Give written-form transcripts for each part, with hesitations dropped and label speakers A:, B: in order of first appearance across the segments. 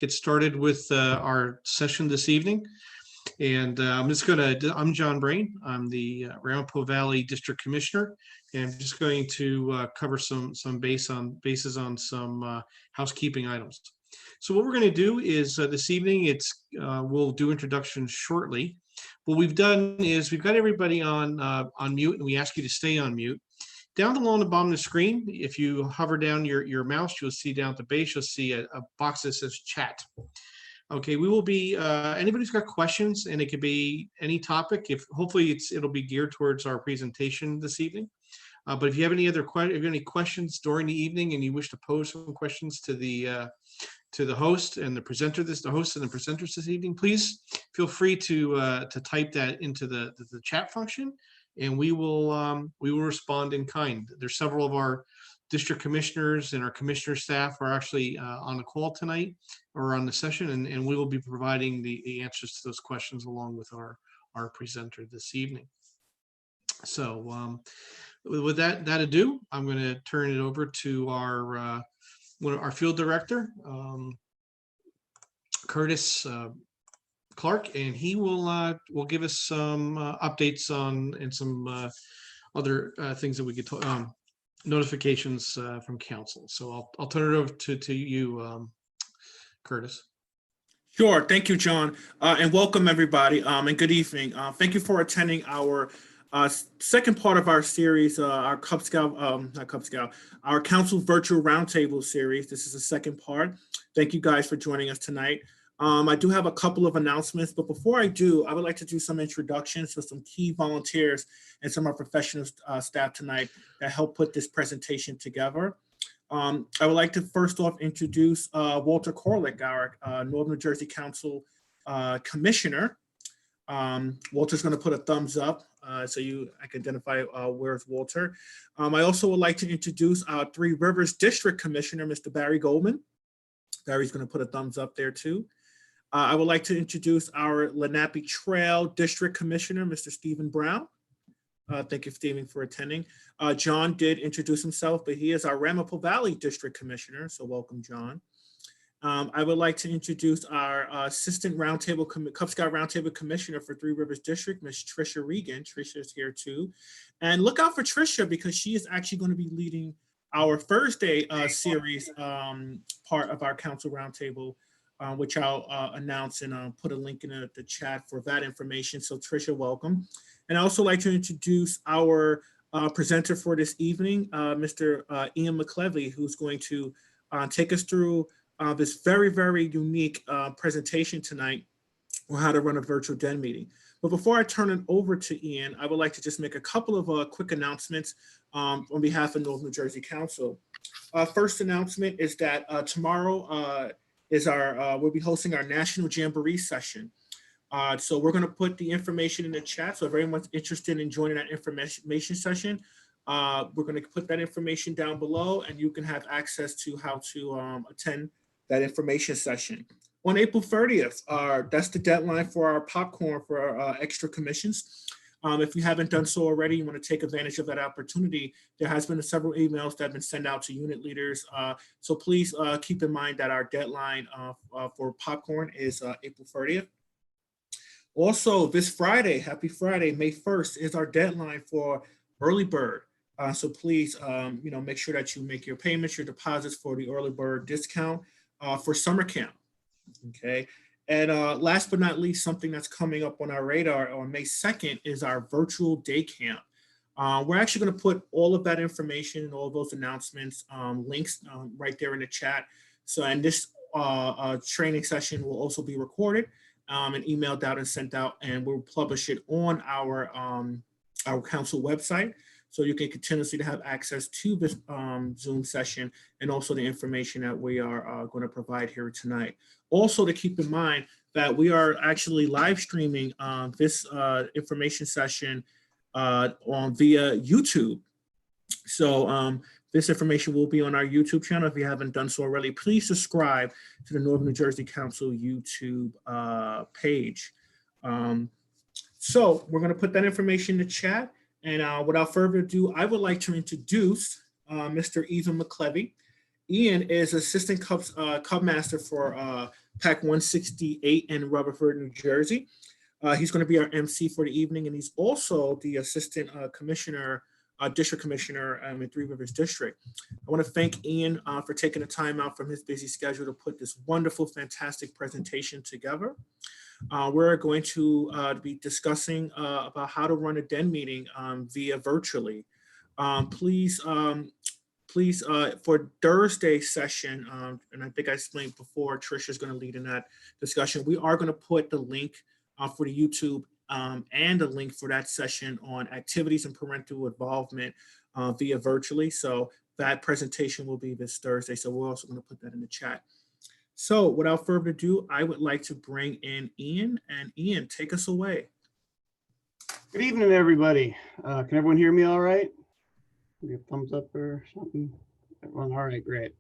A: get started with our session this evening. And I'm John Brain. I'm the Roundtable Valley District Commissioner, and I'm just going to cover some bases on some housekeeping items. So what we're going to do is this evening, we'll do introductions shortly. What we've done is we've got everybody on mute, and we ask you to stay on mute. Down below on the bottom of the screen, if you hover down your mouse, you'll see down at the base, you'll see a box that says chat. Okay, we will be, anybody who's got questions, and it could be any topic, hopefully it'll be geared towards our presentation this evening. But if you have any questions during the evening and you wish to pose some questions to the host and the presenters this evening, please feel free to type that into the chat function, and we will respond in kind. There's several of our district commissioners and our commissioner staff are actually on the call tonight or on the session, and we will be providing the answers to those questions along with our presenter this evening. So with that ado, I'm going to turn it over to our field director, Curtis Clark, and he will give us some updates on and some other things that we could talk notifications from council. So I'll turn it over to you, Curtis.
B: Sure. Thank you, John, and welcome everybody, and good evening. Thank you for attending our second part of our series, our our Council Virtual Roundtable series. This is the second part. Thank you guys for joining us tonight. I do have a couple of announcements, but before I do, I would like to do some introductions for some key volunteers and some of our professional staff tonight that helped put this presentation together. I would like to first off introduce Walter Korlick, our Northern New Jersey Council Commissioner. Walter's going to put a thumbs up so I can identify where's Walter. I also would like to introduce our Three Rivers District Commissioner, Mr. Barry Goldman. Barry's going to put a thumbs up there too. I would like to introduce our Lenape Trail District Commissioner, Mr. Stephen Brown. Thank you, Stephen, for attending. John did introduce himself, but he is our Ramapo Valley District Commissioner, so welcome, John. I would like to introduce our Assistant Cub Scout Roundtable Commissioner for Three Rivers District, Ms. Tricia Regan. Tricia is here too. And look out for Tricia because she is actually going to be leading our Thursday series part of our Council Roundtable, which I'll announce and put a link in the chat for that information. So Tricia, welcome. And I also like to introduce our presenter for this evening, Mr. Ian McClevey, who's going to take us through this very, very unique presentation tonight on how to run a virtual den meeting. But before I turn it over to Ian, I would like to just make a couple of quick announcements on behalf of Northern New Jersey Council. First announcement is that tomorrow we'll be hosting our National Jamboree session. So we're going to put the information in the chat. So if anyone's interested in joining that information session, we're going to put that information down below, and you can have access to how to attend that information session. On April 30th, that's the deadline for our popcorn for our extra commissions. If you haven't done so already, you want to take advantage of that opportunity. There has been several emails that have been sent out to unit leaders. So please keep in mind that our deadline for popcorn is April 30th. Also, this Friday, happy Friday, May 1st is our deadline for early bird. So please, make sure that you make your payments, your deposits for the early bird discount for summer camp. Okay. And last but not least, something that's coming up on our radar on May 2nd is our virtual day camp. We're actually going to put all of that information and all those announcements, links right there in the chat. So, and this training session will also be recorded and emailed out and sent out, and we'll publish it on our council website. So you can continuously have access to this Zoom session and also the information that we are going to provide here tonight. Also to keep in mind that we are actually live streaming this information session via YouTube. So this information will be on our YouTube channel. If you haven't done so already, please subscribe to the Northern New Jersey Council YouTube page. So we're going to put that information in the chat. And without further ado, I would like to introduce Mr. Ian McClevey. Ian is Assistant Cub Master for PAC 168 in Rutherford, New Jersey. He's going to be our MC for the evening, and he's also the assistant commissioner, district commissioner in Three Rivers District. I want to thank Ian for taking the time out from his busy schedule to put this wonderful, fantastic presentation together. We're going to be discussing about how to run a DEN meeting via virtually. Please, for Thursday session, and I think I explained before, Tricia is going to lead in that discussion. We are going to put the link for the YouTube and a link for that session on activities and parental involvement via virtually. So that presentation will be this Thursday. So we're also going to put that in the chat. So without further ado, I would like to bring in Ian, and Ian, take us away.
C: Good evening, everybody. Can everyone hear me all right? Maybe a thumbs up or something. Everyone, all right, great.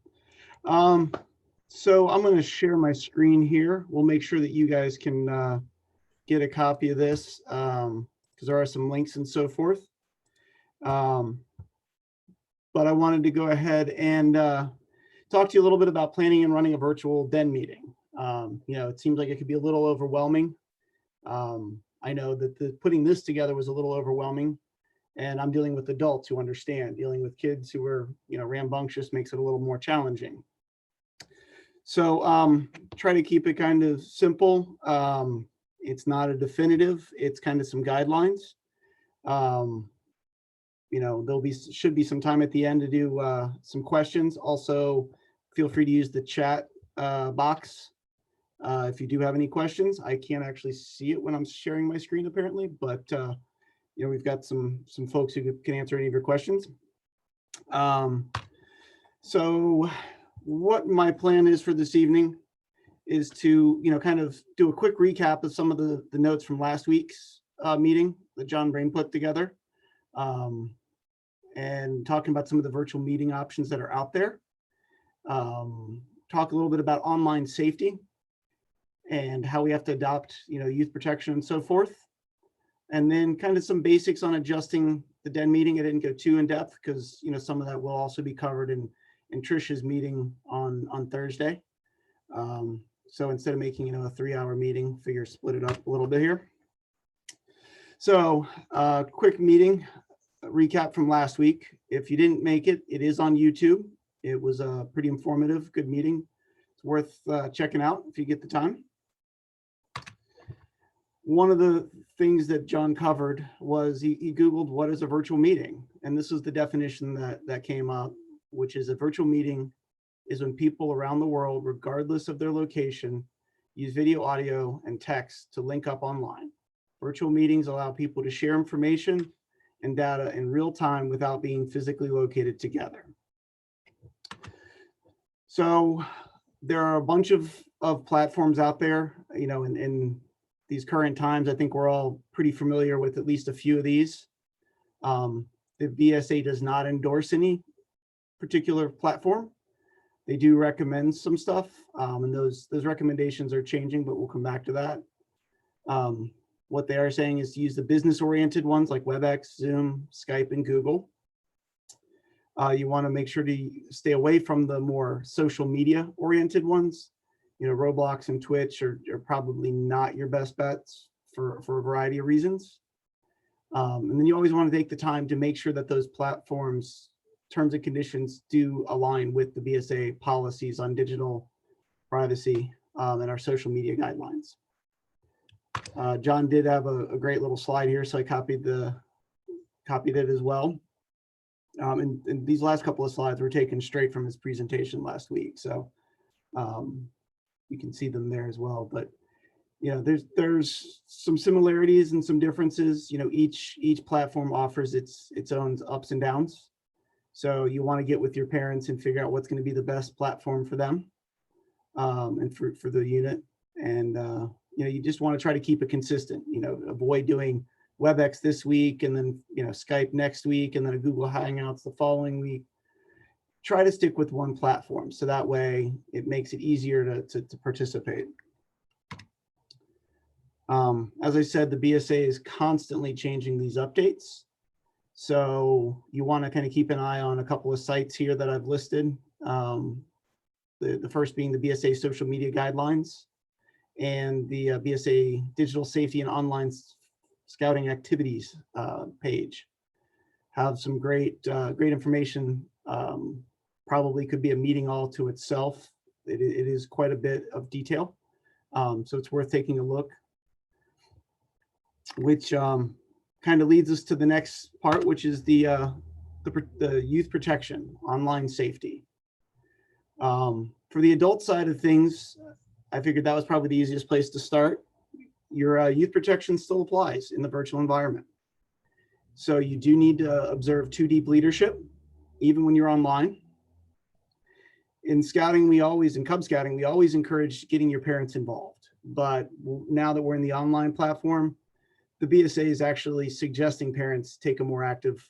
C: So I'm going to share my screen here. We'll make sure that you guys can get a copy of this because there are some links and so forth. But I wanted to go ahead and talk to you a little bit about planning and running a virtual DEN meeting. You know, it seems like it could be a little overwhelming. I know that putting this together was a little overwhelming, and I'm dealing with adults who understand. Dealing with kids who are, you know, rambunctious makes it a little more challenging. So try to keep it kind of simple. It's not a definitive, it's kind of some guidelines. You know, should be some time at the end to do some questions. Also, feel free to use the chat box if you do have any questions. I can't actually see it when I'm sharing my screen apparently, but you know, we've got some folks who can answer any of your questions. So what my plan is for this evening is to, you know, kind of do a quick recap of some of the notes from last week's meeting that John Brain put together, and talking about some of the virtual meeting options that are out there. Talk a little bit about online safety and how we have to adopt, you know, youth protection and so forth. And then kind of some basics on adjusting the DEN meeting. I didn't go too in depth because, you know, some of that will also be covered in Tricia's meeting on Thursday. So instead of making, you know, a 3-hour meeting, figure split it up a little bit here. So quick meeting recap from last week. If you didn't make it, it is on YouTube. It was a pretty informative, good meeting. It's worth checking out if you get the time. One of the things that John covered was he Googled what is a virtual meeting. And this was the definition that came up, which is a virtual meeting is when people around the world, regardless of their location, use video, audio, and text to link up online. Virtual meetings allow people to share information and data in real time without being physically located together. So there are a bunch of platforms out there, you know, in these current times. I think we're all pretty familiar with at least a few of these. The BSA does not endorse any particular platform. They do recommend some stuff, and those recommendations are changing, but we'll come back to that. What they are saying is to use the business-oriented ones like WebEx, Zoom, Skype, and Google. You want to make sure to stay away from the more social media-oriented ones. You know, Roblox and Twitch are probably not your best bets for a variety of reasons. And then you always want to take the time to make sure that those platforms' terms and conditions do align with the BSA policies on digital privacy and our social media guidelines. John did have a great little slide here, so I copied it as well. And these last couple of slides were taken straight from his presentation last week, so you can see them there as well. But you know, there's some similarities and some differences. You know, each platform offers its own ups and downs. So you want to get with your parents and figure out what's going to be the best platform for them and for the unit. And you know, you just want to try to keep it consistent. You know, avoid doing WebEx this week and then, you know, Skype next week and then a Google Hangouts the following week. Try to stick with one platform so that way it makes it easier to participate. As I said, the BSA is constantly changing these updates. So you want to kind of keep an eye on a couple of sites here that I've listed. The first being the BSA social media guidelines and the BSA digital safety and online scouting activities page. Have some great information. Probably could be a meeting all to itself. It is quite a bit of detail. So it's worth taking a look, which kind of leads us to the next part, which is the youth protection, online safety. For the adult side of things, I figured that was probably the easiest place to start. Your youth protection still applies in the virtual environment. So you do need to observe 2 deep leadership, even when you're online. In scouting, in Cub Scouting, we always encourage getting your parents involved. But now that we're in the online platform, the BSA is actually suggesting parents take a more active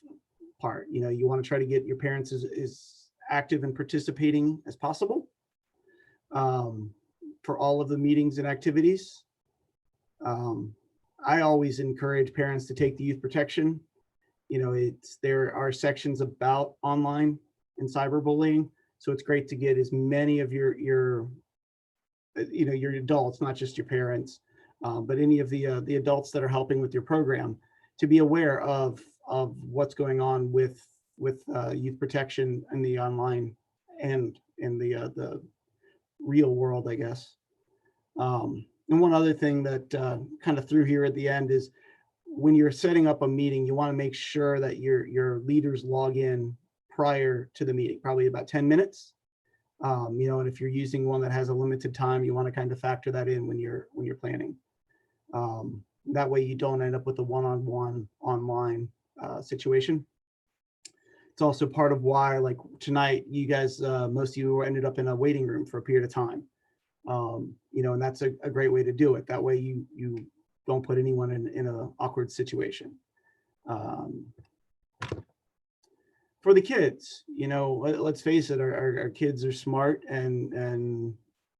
C: part. You know, you want to try to get your parents as active and participating as possible for all of the meetings and activities. I always encourage parents to take the youth protection. You know, there are sections about online and cyberbullying, so it's great to get as many of your adults, not just your parents, but any of the adults that are helping with your program, to be aware of what's going on with youth protection in the online and in the real world, I guess. And one other thing that kind of threw here at the end is, when you're setting up a meeting, you want to make sure that your leaders log in prior to the meeting, probably about 10 minutes. And if you're using one that has a limited time, you want to kind of factor that in when you're planning. That way you don't end up with a one-on-one online situation. It's also part of why, like tonight, you guys, most of you ended up in a waiting room for a period of time. And that's a great way to do it. That way you don't put anyone in an awkward situation. For the kids, let's face it, our kids are smart, and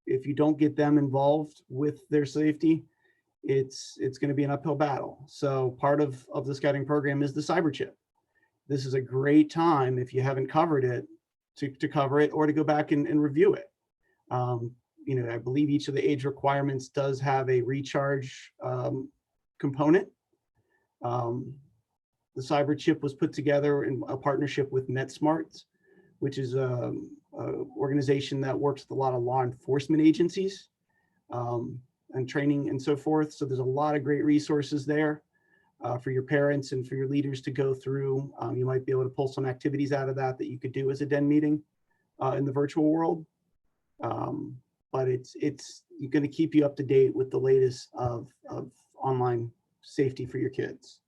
C: if you don't get them involved with their safety, it's going to be an uphill battle. So part of the scouting program is the Cyberchip. This is a great time, if you haven't covered it, to cover it or to go back and review it. I believe each of the age requirements does have a recharge component. The Cyberchip was put together in a partnership with NetSmarts, which is an organization that works with a lot of law enforcement agencies and training and so forth. So there's a lot of great resources there for your parents and for your leaders to go through. You might be able to pull some activities out of that you could do as a den meeting in the virtual world. But it's going to keep you up to date with the latest of online safety for your kids.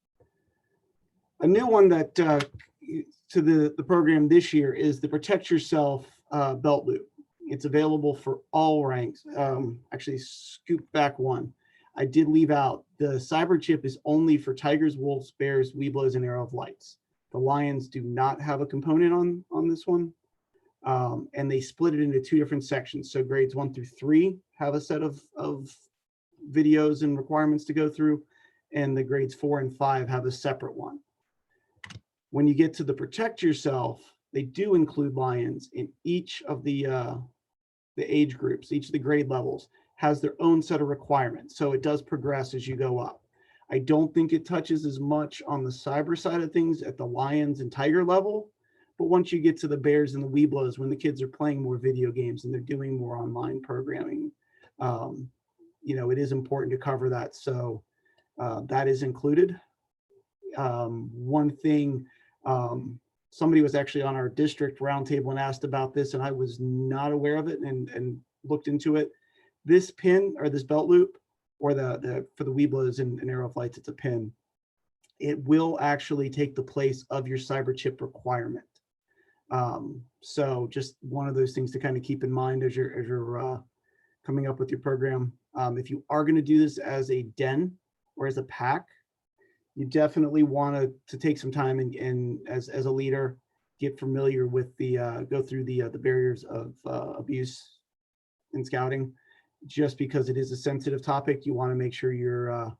C: A new one that to the program this year is the Protect Yourself belt loop. It's available for all ranks. Actually, scoop back one. I did leave out the Cyberchip is only for tigers, wolves, bears, weeblos, and arrow of lights. The lions do not have a component on this one. And they split it into 2 different sections. So grades 1 through 3 have a set of videos and requirements to go through, and the grades 4 and 5 have a separate one. When you get to the Protect Yourself, they do include lions in each of the age groups. Each of the grade levels has their own set of requirements. So it does progress as you go up. I don't think it touches as much on the cyber side of things at the lions and tiger level. But once you get to the bears and the weeblos, when the kids are playing more video games and they're doing more online programming, it is important to cover that. So that is included. One thing, somebody was actually on our district roundtable and asked about this, and I was not aware of it and looked into it. This pin or this belt loop, or for the weeblos and arrow flights, it's a pin. It will actually take the place of your Cyberchip requirement. So just one of those things to kind of keep in mind as you're coming up with your program. If you are going to do this as a den or as a pack, you definitely want to take some time and as a leader, get familiar with go through the barriers of abuse in scouting. Just because it is a sensitive topic, you want to make sure you're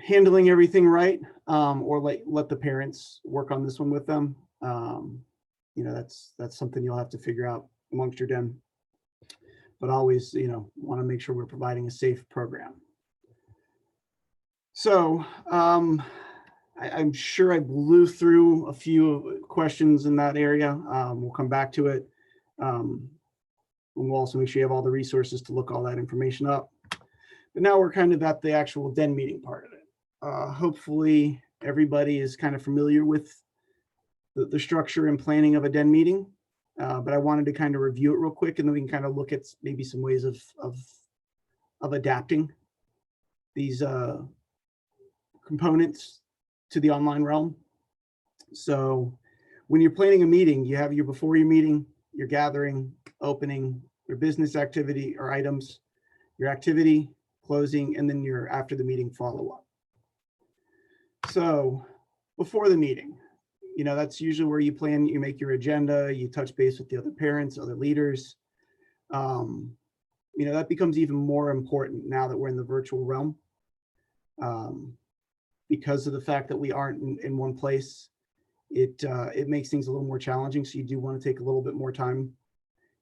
C: handling everything right, or let the parents work on this one with them. That's something you'll have to figure out amongst your den, but always, want to make sure we're providing a safe program. So I'm sure I blew through a few questions in that area. We'll come back to it. And we'll also make sure you have all the resources to look all that information up. But now we're kind of at the actual den meeting part of it. Hopefully everybody is kind of familiar with the structure and planning of a den meeting. But I wanted to kind of review it real quick, and then we can kind of look at maybe some ways of adapting these components to the online realm. So when you're planning a meeting, you have your before your meeting, your gathering, opening, your business activity or items, your activity, closing, and then your after the meeting follow-up. So before the meeting, that's usually where you plan, you make your agenda, you touch base with the other parents, other leaders. That becomes even more important now that we're in the virtual realm. Because of the fact that we aren't in one place, it makes things a little more challenging. So you do want to take a little bit more time.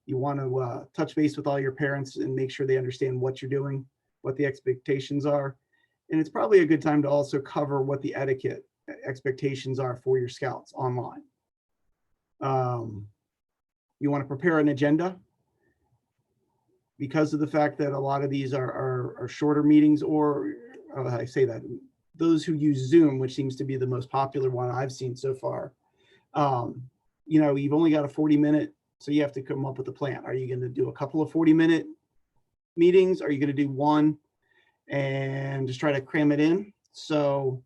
C: You want to touch base with all your parents and make sure they understand what you're doing, what the expectations are. And it's probably a good time to also cover what the etiquette expectations are for your scouts online. You want to prepare an agenda because of the fact that a lot of these are shorter meetings, or I say that, those who use Zoom, which seems to be the most popular one I've seen so far. You've only got a 40-minute, so you have to come up with a plan. Are you going to do a couple of 40-minute meetings? Are you going to do one and just try to cram it in? So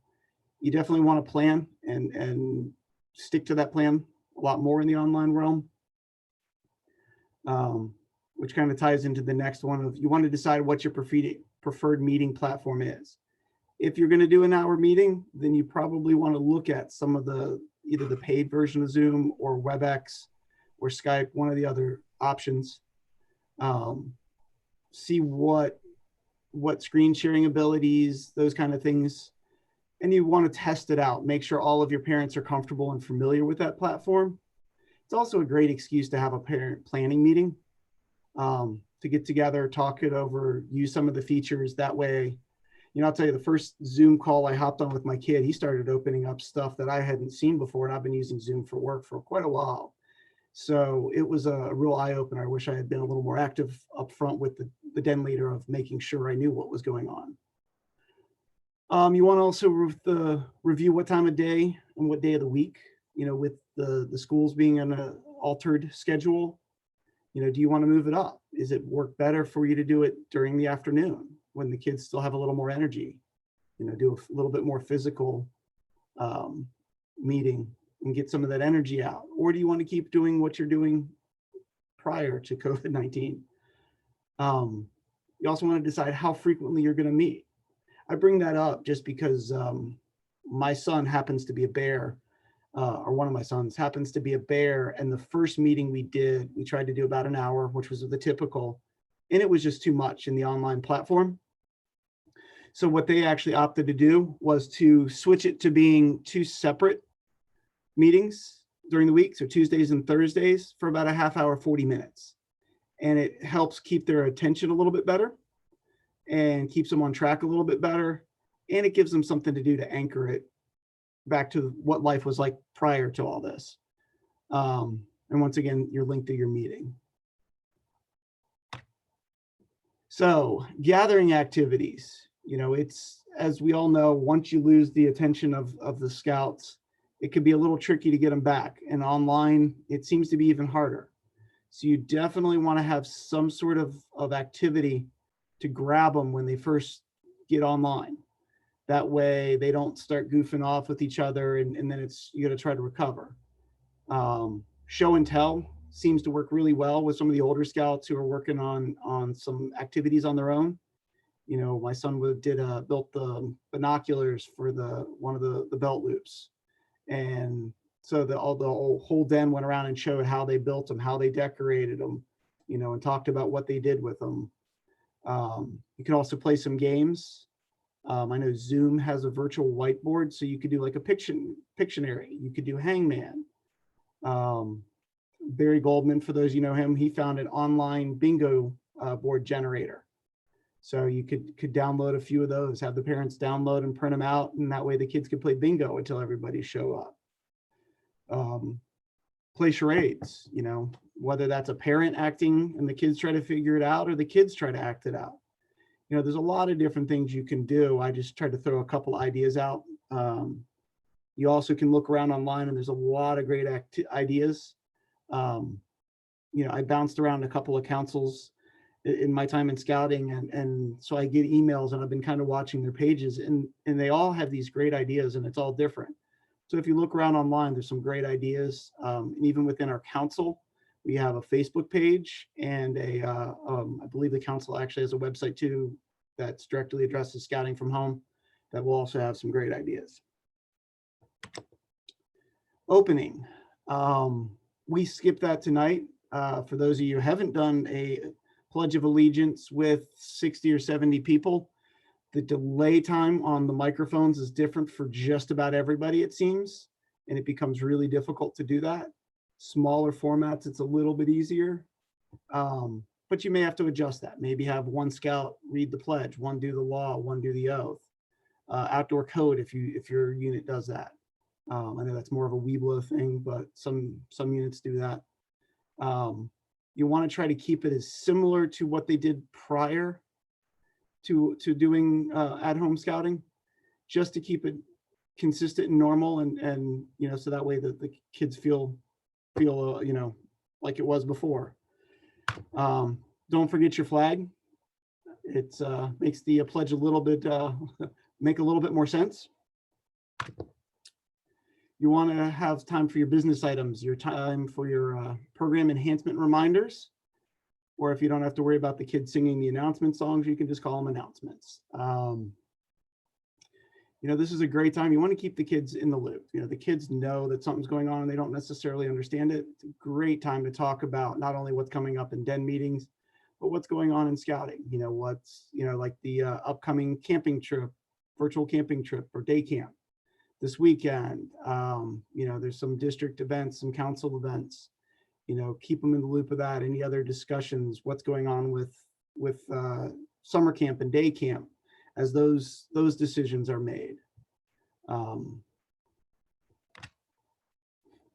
C: you definitely want to plan and stick to that plan a lot more in the online realm, which kind of ties into the next one of, you want to decide what your preferred meeting platform is. If you're going to do an hour meeting, then you probably want to look at some of either the paid version of Zoom or WebEx or Skype, one of the other options. See what screen sharing abilities, those kind of things. And you want to test it out. Make sure all of your parents are comfortable and familiar with that platform. It's also a great excuse to have a parent planning meeting, to get together, talk it over, use some of the features. That way, I'll tell you, the first Zoom call I hopped on with my kid, he started opening up stuff that I hadn't seen before, and I've been using Zoom for work for quite a while. So it was a real eye-opener. I wish I had been a little more active up front with the den leader of making sure I knew what was going on. You want to also review what time of day and what day of the week, with the schools being on an altered schedule. Do you want to move it up? Is it work better for you to do it during the afternoon when the kids still have a little more energy? Do a little bit more physical meeting and get some of that energy out? Or do you want to keep doing what you're doing prior to COVID-19? You also want to decide how frequently you're going to meet. I bring that up just because my son happens to be a bear, or one of my sons happens to be a bear. And the first meeting we tried to do about an hour, which was the typical, and it was just too much in the online platform. So what they actually opted to do was to switch it to being two separate meetings during the week. So Tuesdays and Thursdays for about a half hour, 40 minutes. And it helps keep their attention a little bit better and keeps them on track a little bit better. And it gives them something to do to anchor it back to what life was like prior to all this. And once again, you're linked to your meeting. So gathering activities, it's, as we all know, once you lose the attention of the scouts, it could be a little tricky to get them back. And online, it seems to be even harder. So you definitely want to have some sort of activity to grab them when they first get online. That way they don't start goofing off with each other, and then you got to try to recover. Show and tell seems to work really well with some of the older scouts who are working on some activities on their own. My son built the binoculars for one of the belt loops. And so the whole den went around and showed how they built them, how they decorated them, and talked about what they did with them. You can also play some games. I know Zoom has a virtual whiteboard, so you could do like a Pictionary. You could do Hangman. Barry Goldman, for those you know him, he found an online bingo board generator. So you could download a few of those, have the parents download and print them out, and that way the kids could play bingo until everybody show up. Play charades, you know, whether that's a parent acting and the kids try to figure it out, or the kids try to act it out. You know, there's a lot of different things you can do. I just tried to throw a couple ideas out. You also can look around online, and there's a lot of great ideas. You know, I bounced around a couple of councils in my time in scouting, and so I get emails, and I've been kind of watching their pages, and they all have these great ideas, and it's all different. So if you look around online, there's some great ideas. And even within our council, we have a Facebook page, and I believe the council actually has a website too that's directly addresses scouting from home that will also have some great ideas. Opening. We skipped that tonight. For those of you who haven't done a Pledge of Allegiance with 60 or 70 people, the delay time on the microphones is different for just about everybody, it seems, and it becomes really difficult to do that. Smaller formats, it's a little bit easier, but you may have to adjust that. Maybe have one scout read the pledge, one do the law, one do the oath. Outdoor code, if your unit does that. I know that's more of a Weeblo thing, but some units do that. You want to try to keep it as similar to what they did prior to doing at-home scouting, just to keep it consistent and normal, and you know, so that way the kids feel you know, like it was before. Don't forget your flag. It makes the pledge a little bit make a little bit more sense. You want to have time for your business items, your time for your program enhancement reminders, or if you don't have to worry about the kids singing the announcement songs, you can just call them announcements. You know, this is a great time. You want to keep the kids in the loop. You know, the kids know that something's going on and they don't necessarily understand it. It's a great time to talk about not only what's coming up in den meetings, but what's going on in scouting. You know, what's, you know, like the upcoming camping trip, virtual camping trip or day camp this weekend. You know, there's some district events, some council events. You know, keep them in the loop of that. Any other discussions, what's going on with summer camp and day camp as those decisions are made.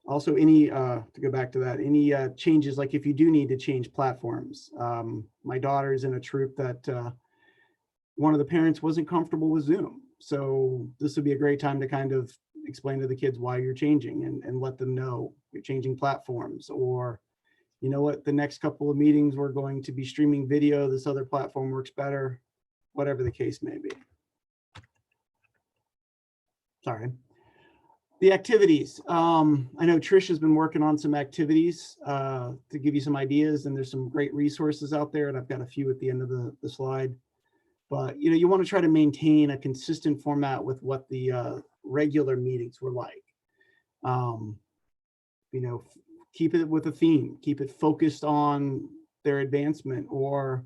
C: Also, any to go back to that, any changes, like if you do need to change platforms. My daughter's in a troop that one of the parents wasn't comfortable with Zoom. So this would be a great time to kind of explain to the kids why you're changing, and let them know you're changing platforms, or, you know what, the next couple of meetings we're going to be streaming video, this other platform works better, whatever the case may be. Sorry. The activities. I know Trish has been working on some activities to give you some ideas, and there's some great resources out there, and I've got a few at the end of the slide. But, you know, you want to try to maintain a consistent format with what the regular meetings were like. You know, keep it with a theme, keep it focused on their advancement, or,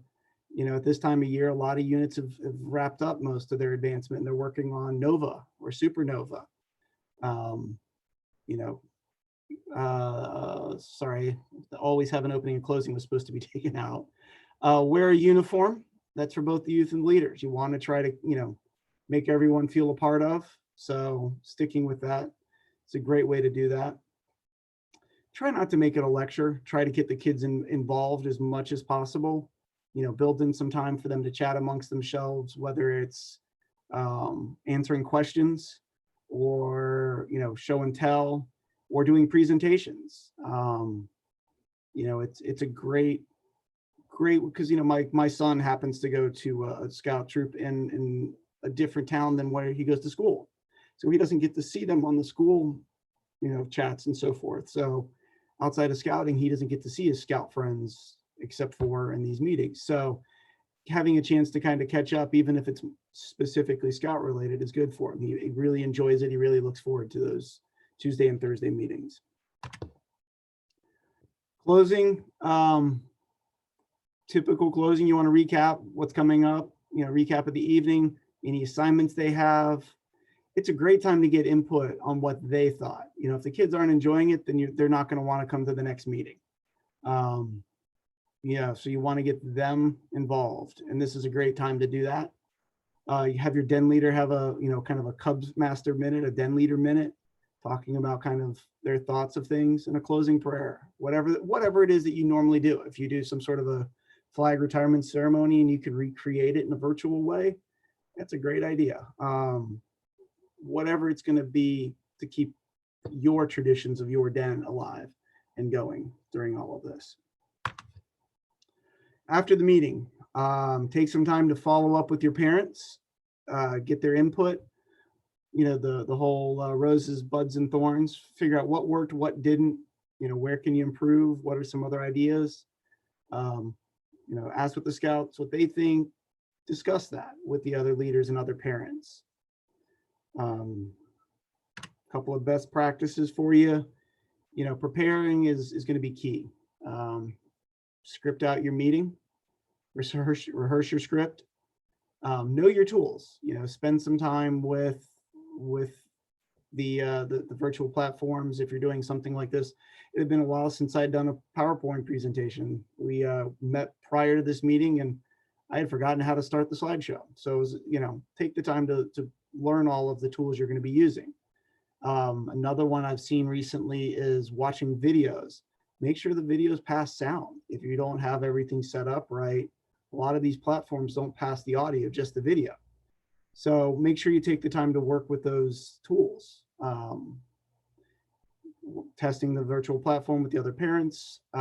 C: you know, at this time of year, a lot of units have wrapped up most of their advancement and they're working on Nova or Supernova. You know, sorry, always have an opening and closing was supposed to be taken out. Wear a uniform. That's for both the youth and leaders. You want to try to, you know, make everyone feel a part of. So sticking with that, it's a great way to do that. Try not to make it a lecture. Try to get the kids involved as much as possible. You know, build in some time for them to chat amongst themselves, whether it's answering questions, or, you know, show and tell, or doing presentations. You know, it's a great, because, you know, my son happens to go to a scout troop in a different town than where he goes to school. So he doesn't get to see them on the school, you know, chats and so forth. So outside of scouting, he doesn't get to see his scout friends except for in these meetings. So having a chance to kind of catch up, even if it's specifically scout related, is good for him. He really enjoys it. He really looks forward to those Tuesday and Thursday meetings. Closing, typical closing, you want to recap what's coming up, you know, recap of the evening, any assignments they have, it's a great time to get input on what they thought. You know, if the kids aren't enjoying it, then they're not going to want to come to the next meeting. Yeah, so you want to get them involved, and this is a great time to do that. You have your den leader have a, you know, kind of a Cubs master minute, a den leader minute, talking about kind of their thoughts of things, and a closing prayer, whatever it is that you normally do. If you do some sort of a flag retirement ceremony and you could recreate it in a virtual way, that's a great idea. Whatever it's going to be to keep your traditions of your den alive and going during all of this. After the meeting, take some time to follow up with your parents, get their input. You know, the whole roses, buds, and thorns, figure out what worked, what didn't, you know, where can you improve? What are some other ideas? You know, ask with the scouts what they think, discuss that with the other leaders and other parents. Couple of best practices for you. You know, preparing is going to be key. Script out your meeting, rehearse your script, know your tools. You know, spend some time with the virtual platforms. If you're doing something like this, it had been a while since I'd done a PowerPoint presentation. We met prior to this meeting, and I had forgotten how to start the slideshow. So it was, you know, take the time to learn all of the tools you're going to be using. Another one I've seen recently is watching videos. Make sure the videos pass sound. If you don't have everything set up right, a lot of these platforms don't pass the audio, just the video. So make sure you take the time to work with those tools. Testing the virtual platform with the other parents. You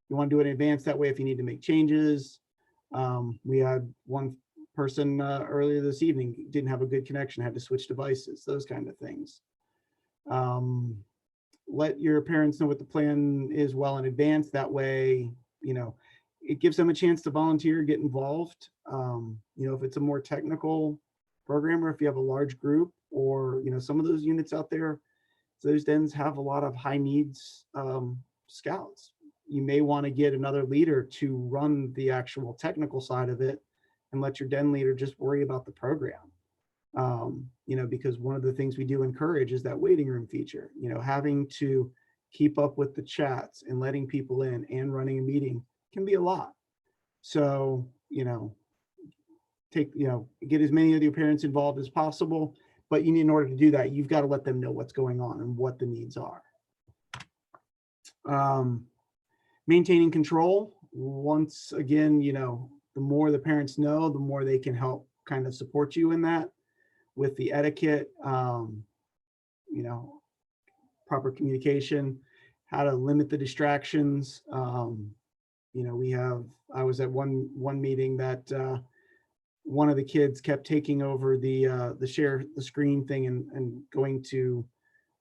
C: want to do it in advance. That way, if you need to make changes. We had one person earlier this evening didn't have a good connection, had to switch devices, those kind of things. Let your parents know what the plan is well in advance. That way, you know, it gives them a chance to volunteer, get involved. You know, if it's a more technical program, or if you have a large group, or, you know, some of those units out there, those dens have a lot of high needs scouts. You may want to get another leader to run the actual technical side of it and let your den leader just worry about the program. You know, because one of the things we do encourage is that waiting room feature. You know, having to keep up with the chats and letting people in and running a meeting can be a lot. So, you know, get as many of your parents involved as possible, but you need, in order to do that, you've got to let them know what's going on and what the needs are. Maintaining control. Once again, you know, the more the parents know, the more they can help kind of support you in that with the etiquette, you know, proper communication, how to limit the distractions. You know, I was at one meeting that one of the kids kept taking over the share the screen thing and going to,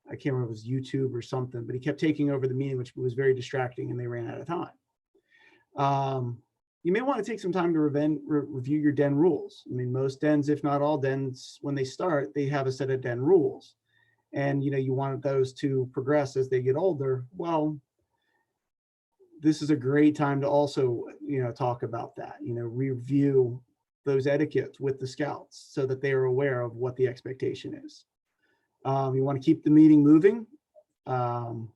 C: I can't remember if it was YouTube or something, but he kept taking over the meeting, which was very distracting, and they ran out of time. You may want to take some time to review your den rules. I mean, most dens, if not all dens, when they start, they have a set of den rules. And, you know, you want those to progress as they get older. Well, this is a great time to also, you know, talk about that, you know, review those etiquettes with the scouts so that they are aware of what the expectation is. You want to keep the meeting moving so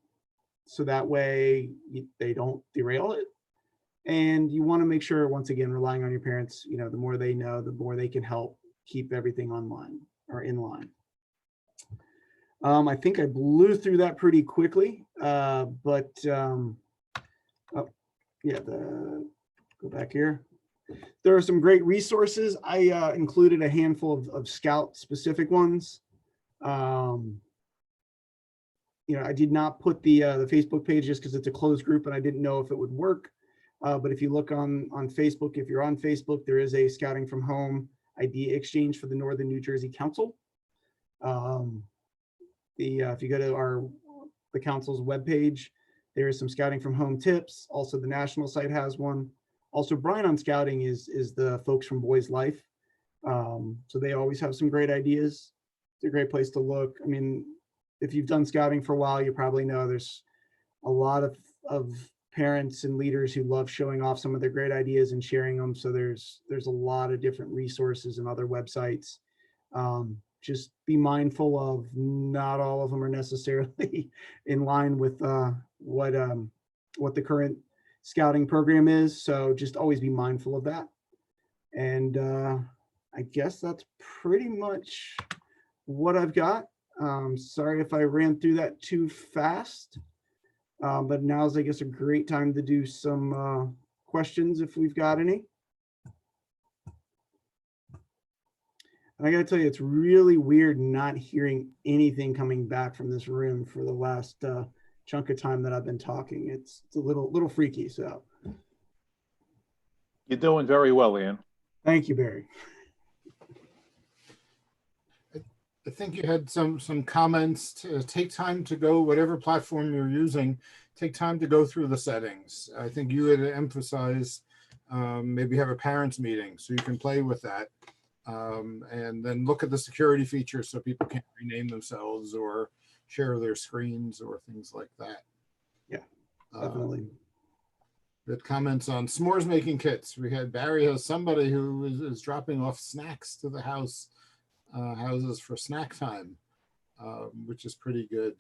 C: that way they don't derail it. And you want to make sure, once again, relying on your parents, you know, the more they know, the more they can help keep everything online or in line. I think I blew through that pretty quickly, but oh, yeah, go back here. There are some great resources. I included a handful of scout specific ones. You know, I did not put the Facebook page just because it's a closed group and I didn't know if it would work. But if you look on Facebook, if you're on Facebook, there is a Scouting from Home idea exchange for the Northern New Jersey Council. If you go to the council's webpage, there is some Scouting from Home tips. Also, the national site has one. Also, Brian on Scouting is the folks from Boys Life. So they always have some great ideas. It's a great place to look. I mean, if you've done scouting for a while, you probably know there's a lot of parents and leaders who love showing off some of their great ideas and sharing them. So there's a lot of different resources and other websites. just be mindful of not all of them are necessarily in line with what the current scouting program is. So just always be mindful of that. And I guess that's pretty much what I've got. Sorry if I ran through that too fast, but now's, I guess, a great time to do some questions if we've got any. And I gotta tell you, it's really weird not hearing anything coming back from this room for the last chunk of time that I've been talking. It's a little freaky. So
D: you're doing very well, Ian.
C: Thank you, Barry.
E: I think you had some comments. To take time to go, whatever platform you're using, take time to go through the settings. I think you had emphasized maybe have a parents meeting so you can play with that. And then look at the security features so people can't rename themselves or share their screens or things like that.
C: Yeah, definitely.
E: We had comments on s'mores making kits. We had Barry has somebody who is dropping off snacks to the houses for snack time, which is pretty good.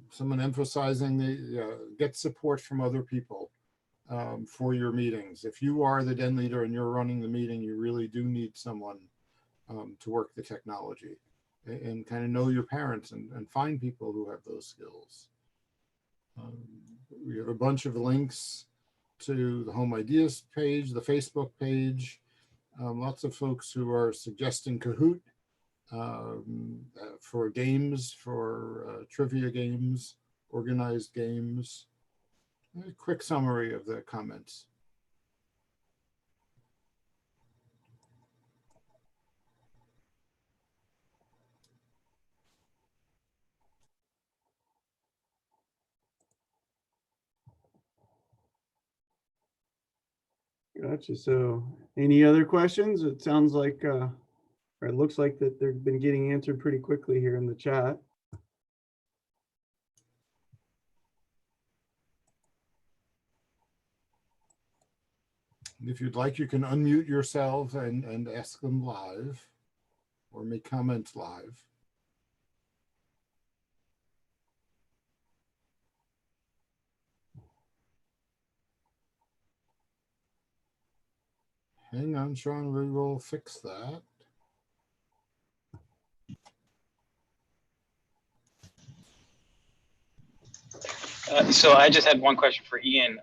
E: Someone emphasizing the get support from other people for your meetings. If you are the den leader and you're running the meeting, you really do need someone to work the technology and kind of know your parents and find people who have those skills. We have a bunch of links to the Home Ideas page, the Facebook page, lots of folks who are suggesting Kahoot for games, for trivia games, organized games. A quick summary of the comments.
C: Gotcha. So any other questions? It sounds like, or it looks like that they've been getting answered pretty quickly here in the chat.
E: If you'd like, you can unmute yourself and ask them live or make comments live. Hang on, Sean, we will fix that.
F: So I just had one question for Ian.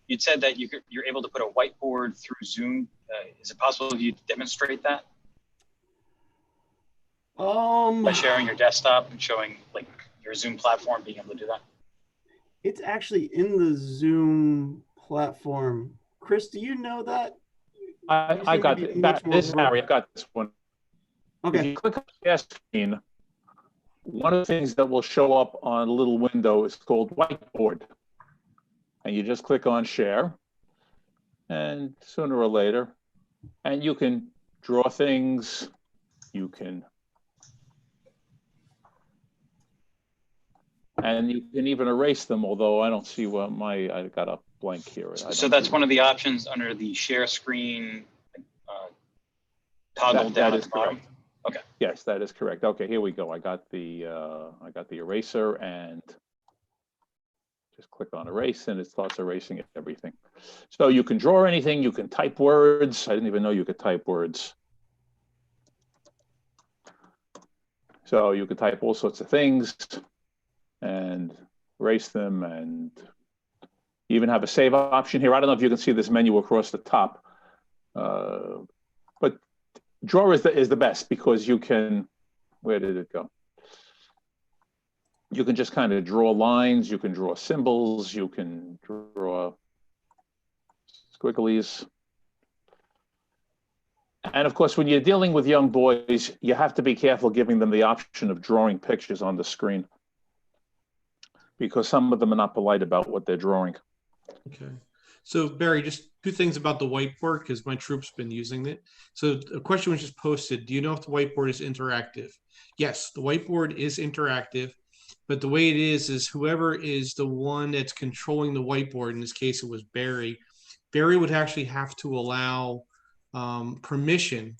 F: You'd said that you're able to put a whiteboard through Zoom. Is it possible if you demonstrate that? By sharing your desktop and showing like your Zoom platform, being able to do that?
C: It's actually in the Zoom platform. Chris, do you know that?
D: I got that. This is Harry. I got this one.
C: Okay.
D: If you click on the share screen, one of the things that will show up on a little window is called whiteboard. And you just click on share, and sooner or later, and you can draw things, you can, and you can even erase them, although I don't see what I got a blank here.
F: So that's one of the options under the share screen toggle down at the bottom.
D: Correct.
F: Okay.
D: Yes, that is correct. Okay, here we go. I got the eraser, and just click on erase and it starts erasing everything. So you can draw anything, you can type words. I didn't even know you could type words. So you could type all sorts of things and erase them, and you even have a save option here. I don't know if you can see this menu across the top, but draw is the best because you can, where did it go? You can just kind of draw lines, you can draw symbols, you can draw squigglies. And of course, when you're dealing with young boys, you have to be careful giving them the option of drawing pictures on the screen because some of them are not polite about what they're drawing.
A: Okay. So Barry, just two things about the whiteboard because my troop's been using it. So a question was just posted. Do you know if the whiteboard is interactive? Yes, the whiteboard is interactive. But the way it is whoever is the one that's controlling the whiteboard, in this case, it was Barry. Barry would actually have to allow permission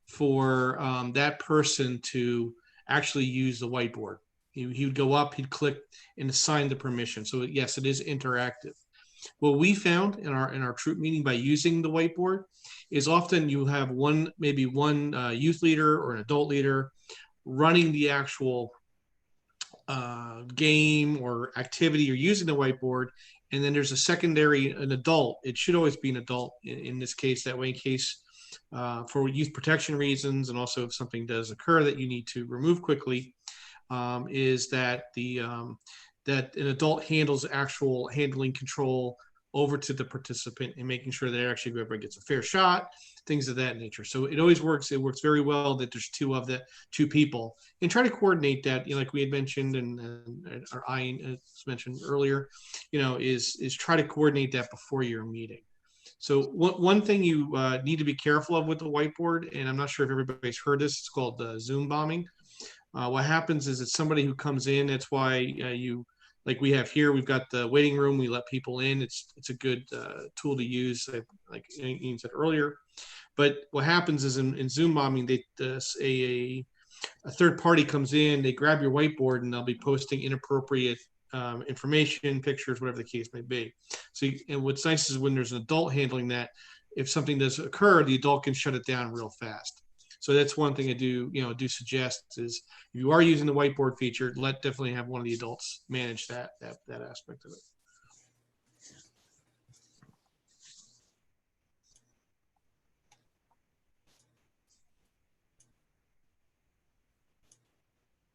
A: for that person to actually use the whiteboard. He would go up, he'd click and assign the permission. So yes, it is interactive. What we found in our troop meeting by using the whiteboard is often you have maybe one youth leader or an adult leader running the actual game or activity or using the whiteboard, and then there's an adult. It should always be an adult in this case, that way in case for youth protection reasons, and also if something does occur that you need to remove quickly, is that that an adult handles actual handling control over to the participant and making sure that actually everybody gets a fair shot, things of that nature. So it always works. It works very well that there's two people, and try to coordinate that. Like we had mentioned, and or I mentioned earlier, is try to coordinate that before your meeting. So one thing you need to be careful of with the whiteboard, and I'm not sure if everybody's heard this, it's called Zoom bombing. What happens is it's somebody who comes in. That's why like we have here, we've got the waiting room. We let people in. It's a good tool to use, like Ian said earlier. But what happens is in Zoom bombing, a third party comes in, they grab your whiteboard, and they'll be posting inappropriate information, pictures, whatever the case may be. So, and what's nice is when there's an adult handling that, if something does occur, the adult can shut it down real fast. So that's one thing I do suggest is if you are using the whiteboard feature, definitely have one of the adults manage that aspect of it.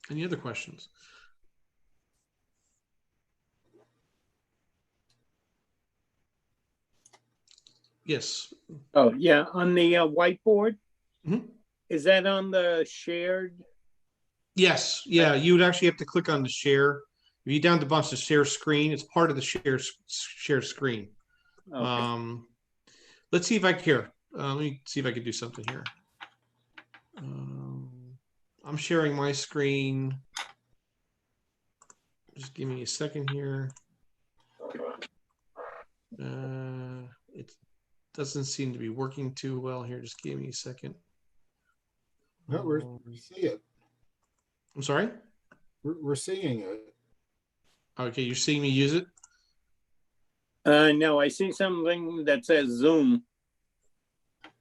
A: Any other questions? Yes.
G: Oh, yeah, on the whiteboard?
A: Mhm.
G: Is that on the shared?
A: Yes. Yeah, you would actually have to click on the share. If you down the bunch to share screen, it's part of the share screen.
G: Okay.
A: Let's see if I can let me see if I can do something here. I'm sharing my screen. Just give me a second here. It doesn't seem to be working too well here. Just give me a second.
E: No, we see it.
A: I'm sorry?
E: We're seeing it.
A: Okay, you're seeing me use it?
G: No, I see something that says Zoom.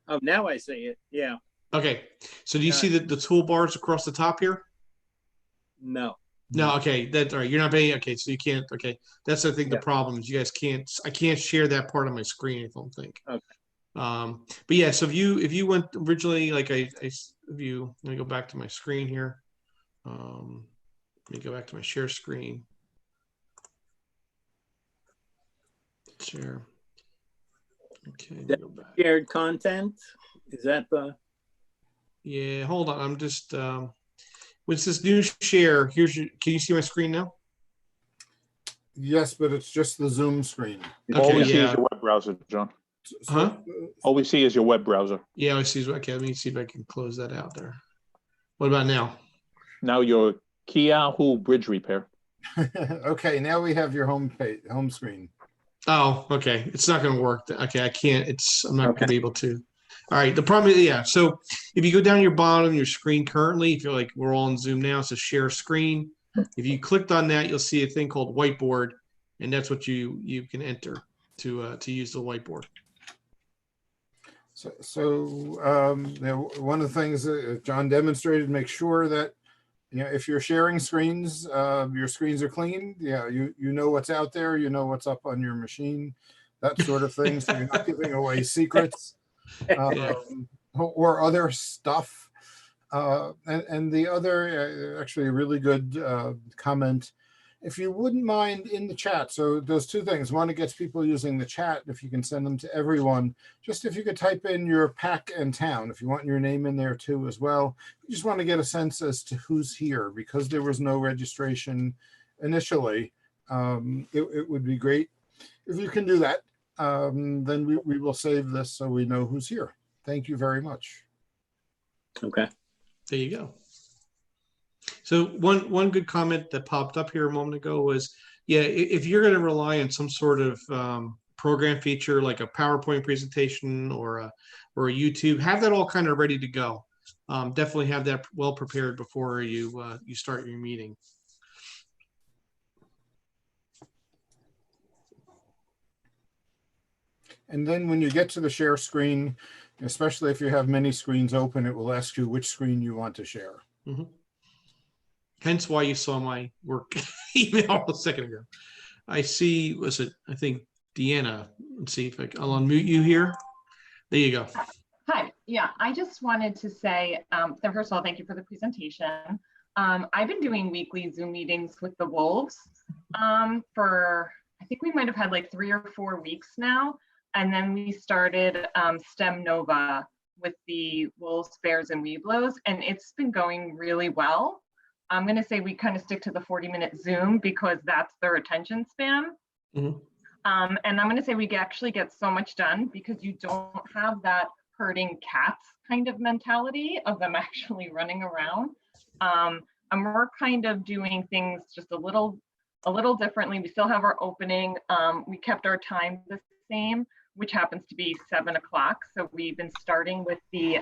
G: Oh, now I see it. Yeah.
A: Okay. So do you see the toolbars across the top here?
G: No.
A: No, okay. That's all right. You're not paying. Okay, so you can't. Okay. That's I think the problem is you guys can't. I can't share that part of my screen, I don't think.
G: Okay.
A: But yeah, so if you went originally, like let me go back to my screen here. Let me go back to my share screen. Share. Okay, let me go back.
G: Shared content? Is that the?
A: Yeah, hold on. I'm just with this new share. Can you see my screen now?
E: Yes, but it's just the Zoom screen.
D: All we see
A: yeah.
D: is your web browser, John.
A: Huh?
D: All we see is your web browser.
A: Yeah, I see. Okay, let me see if I can close that out there. What about now?
D: Now your Yahoo bridge repair.
E: Okay, now we have your home screen.
A: Oh, okay. It's not going to work. Okay, I can't. I'm not going to be able to. All right. The problem is, yeah. So if you go down your bottom, your screen currently, if you're like, we're all in Zoom now, it's a share screen. If you clicked on that, you'll see a thing called whiteboard, and that's what you can enter to use the whiteboard.
E: So one of the things that John demonstrated, make sure that if you're sharing screens, your screens are clean. Yeah, you know what's out there, you know what's up on your machine, that sort of thing. So you're not giving away secrets or other stuff. And the other, actually, a really good comment. If you wouldn't mind in the chat, so those two things. One, it gets people using the chat. If you can send them to everyone, just if you could type in your pack and town, if you want your name in there too as well. You just want to get a sense as to who's here because there was no registration initially. It would be great if you can do that. Then we will save this so we know who's here. Thank you very much.
G: Okay.
A: There you go. So one good comment that popped up here a moment ago was, yeah, if you're going to rely on some sort of program feature like a PowerPoint presentation or a YouTube, have that all kind of ready to go. definitely have that well prepared before you you start your meeting.
E: And then when you get to the share screen, especially if you have many screens open, it will ask you which screen you want to share.
A: Mhm. Hence why you saw my work email a second ago. I see, I think Deanna, let's see if I'll unmute you here. There you go.
H: Hi, yeah, I just wanted to say, so first of all, thank you for the presentation. I've been doing weekly Zoom meetings with the Wolves for, I think we might have had like 3 or 4 weeks now. And then we started STEM Nova with the Wolves, Bears, and Weeblos, and it's been going really well. I'm gonna say we kind of stick to the 40-minute Zoom because that's their attention span.
A: Mhm.
H: And I'm gonna say we actually get so much done because you don't have that herding cats kind of mentality of them actually running around. And we're kind of doing things just a little differently. We still have our opening. We kept our time the same, which happens to be 7 o'clock. So we've been starting with the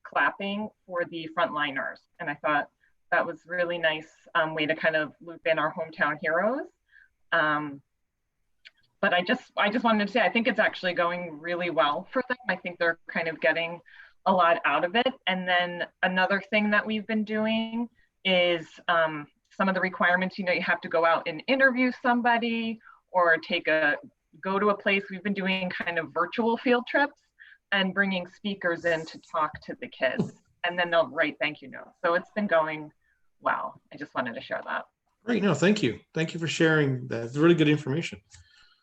H: clapping for the frontliners. And I thought that was really nice way to kind of loop in our hometown heroes. But I just wanted to say, I think it's actually going really well for them. I think they're kind of getting a lot out of it. And then another thing that we've been doing is some of the requirements, you have to go out and interview somebody or go to a place. We've been doing kind of virtual field trips and bringing speakers in to talk to the kids. And then they'll write thank you notes. So it's been going well. I just wanted to share that.
A: Great, no, thank you. Thank you for sharing that. It's really good information.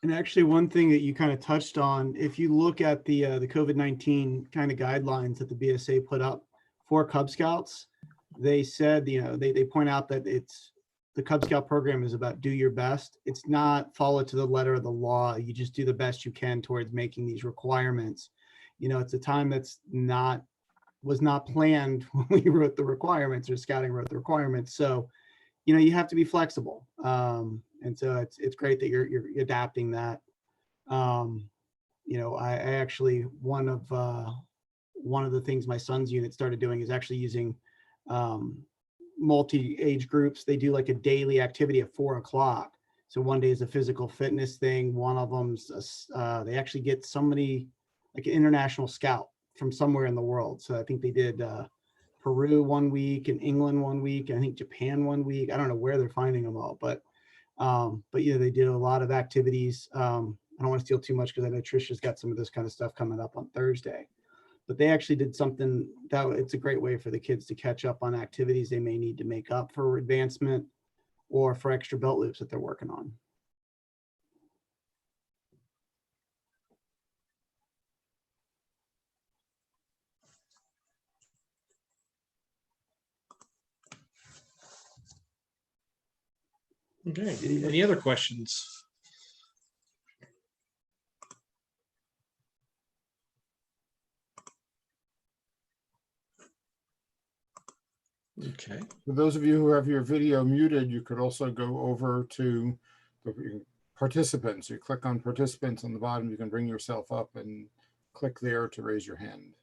C: And actually, one thing that you kind of touched on, if you look at the COVID-19 kind of guidelines that the BSA put up for Cub Scouts, they said, they point out that the Cub Scout program is about do your best. It's not follow to the letter of the law. You just do the best you can towards making these requirements. It's a time was not planned when we wrote the requirements or scouting wrote the requirements. So, you have to be flexible. And so it's great that you're adapting that. I actually, one of the things my son's unit started doing is actually using multi-age groups. They do like a daily activity at 4 o'clock. So one day is a physical fitness thing. One of them's they actually get somebody like an international scout from somewhere in the world. So I think they did Peru 1 week and England 1 week. And I think Japan 1 week. I don't know where they're finding them all, but they did a lot of activities. I don't want to steal too much because I know Trisha's got some of this kind of stuff coming up on Thursday. But they actually did something that it's a great way for the kids to catch up on activities they may need to make up for advancement or for extra belt loops that they're working on.
A: Okay, any other questions? Okay.
E: For those of you who have your video muted, you could also go over to the participants. You click on participants on the bottom, you can bring yourself up and click there to raise your hand.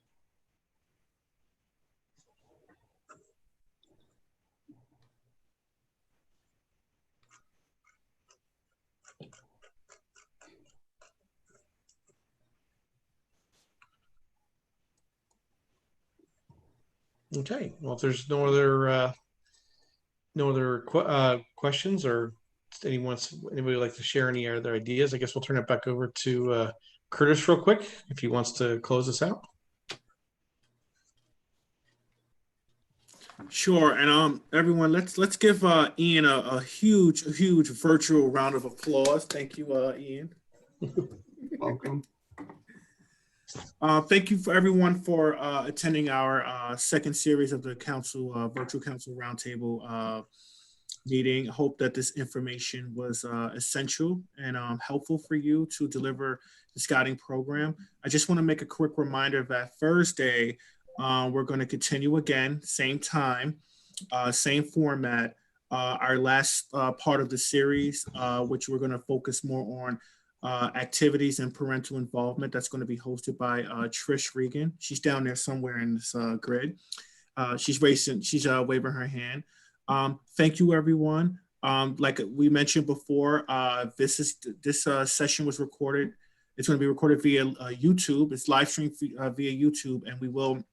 A: Okay, well, if there's no other questions or anybody would like to share any other ideas, I guess we'll turn it back over to Curtis real quick if he wants to close us out.
B: Sure, and everyone, let's give Ian a huge virtual round of applause. Thank you, Ian.
C: Welcome.
B: Thank you for everyone for attending our second series of the virtual council roundtable meeting. I hope that this information was essential and helpful for you to deliver the scouting program. I just want to make a quick reminder that Thursday, we're going to continue again, same time, same format. Our last part of the series, which we're going to focus more on activities and parental involvement. That's going to be hosted by Trish Regan. She's down there somewhere in this grid. She's waving her hand. Thank you, everyone. Like we mentioned before, this session was recorded. It's going to be recorded via YouTube. It's live streamed via YouTube, and we will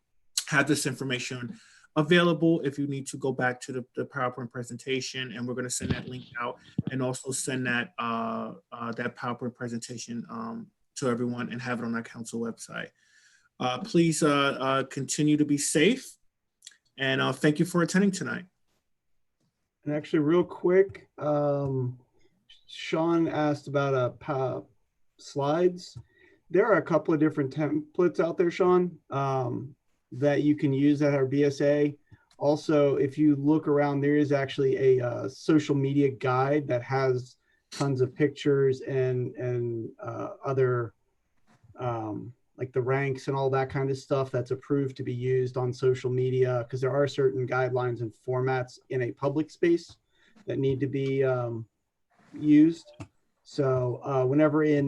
B: have this information available if you need to go back to the PowerPoint presentation, and we're going to send that link out and also send that that PowerPoint presentation to everyone and have it on our council website. Please continue to be safe, and thank you for attending tonight.
C: And actually, real quick, Sean asked about slides. There are a couple of different templates out there, Sean, that you can use that are BSA. Also, if you look around, there is actually a social media guide that has tons of pictures and other like the ranks and all that kind of stuff that's approved to be used on social media, because there are certain guidelines and formats in a public space that need to be used. So whenever I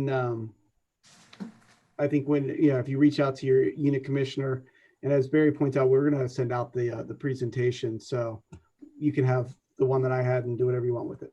C: think if you reach out to your unit commissioner, and as Barry points out, we're going to send out the presentation, so you can have the one that I had and do whatever you want with it.